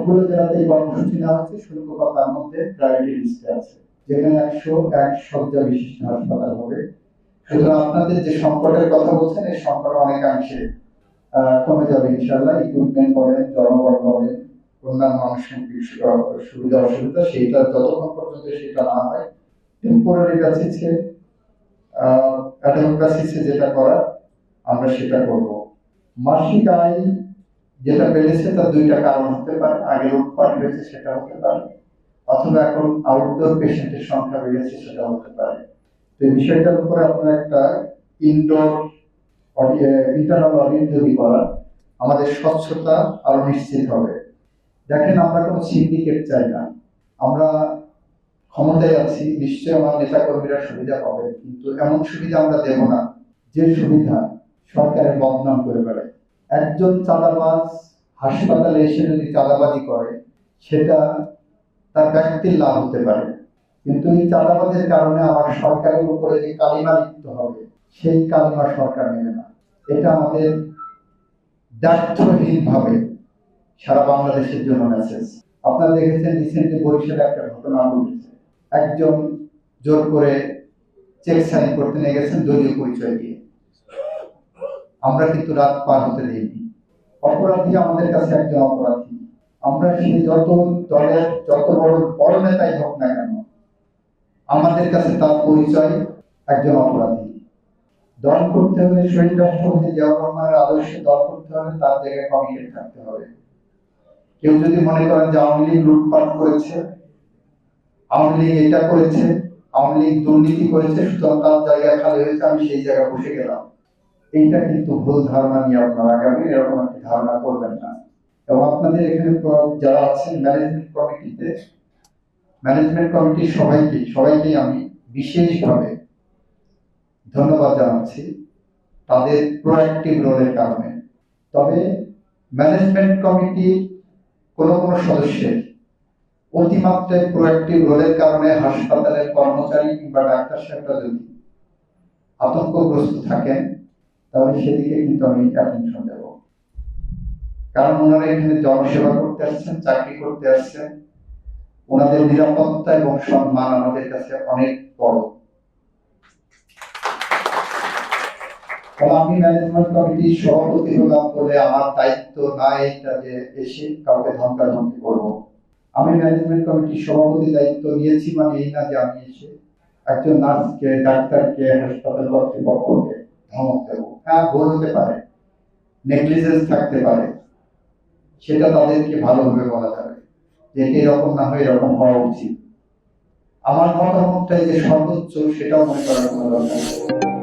সবগুলো জেলাতে কর্মসূচি নেওয়া হচ্ছে, শুল্ক তার মধ্যে প্রায়োরিটি লিস্টে আছে, যেখানে 101 শয্যা বিশিষ্ট হাসপাতাল হবে। সুতরাং আপনাদের যে সংকটের কথা বলছেন, এই সংকট অনেকাংশে কমে যাবে ইনশাআল্লাহ। ইকুইপমেন্ট বলেন, জনবল বলেন, অন্যান্য আনুষঙ্গিক সুবিধা অসুবিধা, সেইটা যতক্ষণ পর্যন্ত সেটা না হয়, টেম্পোরারি বেসিসে অ্যাডভোকেসিতে যেটা করার আমরা সেটা করব। মাসিক আয় যেটা বেড়েছে তার দুইটা কারণ হতে পারে, আগে লুটপাট হয়েছে সেটা হতে পারে, অথবা এখন আউটডোর পেশেন্টের সংখ্যা বেড়েছে সেটা হতে পারে। তো এই বিষয়টার উপরে আপনার একটা ইনডোর ইন্টারনাল অডিট যদি করা, আমাদের স্বচ্ছতা আরো নিশ্চিত হবে। দেখেন, আমরা কোনো সিন্ডিকেট চাই না। আমরা ক্ষমতায় আছি, নিশ্চয়ই আমার নেতা কর্মীরা সুবিধা পাবে, কিন্তু এমন সুবিধা আমরা দেব না যে সুবিধা সরকারের বদনাম করে বেড়ায়। একজন চাঁদাবাজ হাসপাতালে এসে যদি চাঁদাবাজি করে, সেটা তার ব্যক্তির লাভ হতে পারে, কিন্তু এই চাঁদাবাজের কারণে আমার সরকারের উপরে যে কালিমা লিখতে হবে, সেই কালিমা সরকার নেবে না। এটা আমাদের দায়িত্বহীন ভাবে সারা বাংলাদেশের জন্য মেসেজ। আপনারা দেখেছেন রিসেন্টলি বরিশালে একটা ঘটনা ঘটেছে, একজন জোর করে চেক সাইন করতে নিয়ে গেছেন দলীয় পরিচয় দিয়ে। আমরা কিন্তু রাত পার হতে দিইনি। অপরাধী আমাদের কাছে একজন অপরাধী। আমরা সেই যত দলের যত বড় নেতাই হোক না কেন, আমাদের কাছে তার পরিচয় একজন অপরাধী। দল করতে হলে শহীদ রাষ্ট্রপতি জিয়াউর রহমানের আদর্শে দল করতে হলে তার জায়গায় কমিটেড থাকতে হবে। কেউ যদি মনে করেন যে আওয়ামী লীগ লুটপাট করেছে, আওয়ামী লীগ এটা করেছে, আওয়ামী লীগ দুর্নীতি করেছে, সুতরাং তার জায়গা খালি হয়েছে, আমি সেই জায়গায় বসে গেলাম, এইটা কিন্তু ভুল ধারণা নিয়ে আপনারা আগামী এরকম একটি ধারণা করবেন না। এবং আপনাদের এখানে যারা আছেন ম্যানেজমেন্ট কমিটির সবাইকে আমি বিশেষভাবে ধন্যবাদ জানাচ্ছি তাদের প্রোঅ্যাক্টিভ রোলের কারণে। তবে ম্যানেজমেন্ট কমিটির কোনো সদস্যের অতিমাত্রায় প্রোঅ্যাক্টিভ রোলের কারণে হাসপাতালের কর্মচারী কিংবা ডাক্তার সাহেবরা যদি আতঙ্কগ্রস্ত থাকেন, তাহলে সেদিকে কিন্তু আমি অ্যাটেনশন দেব। কারণ ওনারা এখানে জনসেবা করতে আসছেন, চাকরি করতে আসছেন, ওনাদের নিরাপত্তা এবং সম্মান আমাদের কাছে অনেক বড়। আমি ম্যানেজমেন্ট কমিটির সভাপতি হলাম বলে আমার দায়িত্ব না এটা যে এসে কাউকে ধমকাধমকি করবো। আমি ম্যানেজমেন্ট কমিটির সভাপতি দায়িত্ব নিয়েছি মানে এই না যে আমি এসে একজন নার্সকে, ডাক্তারকে, হাসপাতাল কর্তৃপক্ষকে ধমক দেবো। হ্যাঁ, ভুল হতে পারে, নেগলিজেন্স থাকতে পারে, সেটা তাদেরকে ভালোভাবে বলা যাবে যে এরকম না হয় এরকম হওয়া উচিত। আমার মতামতটাই যে সর্বোচ্চ, সেটাও মনে করার কোনো দরকার নেই।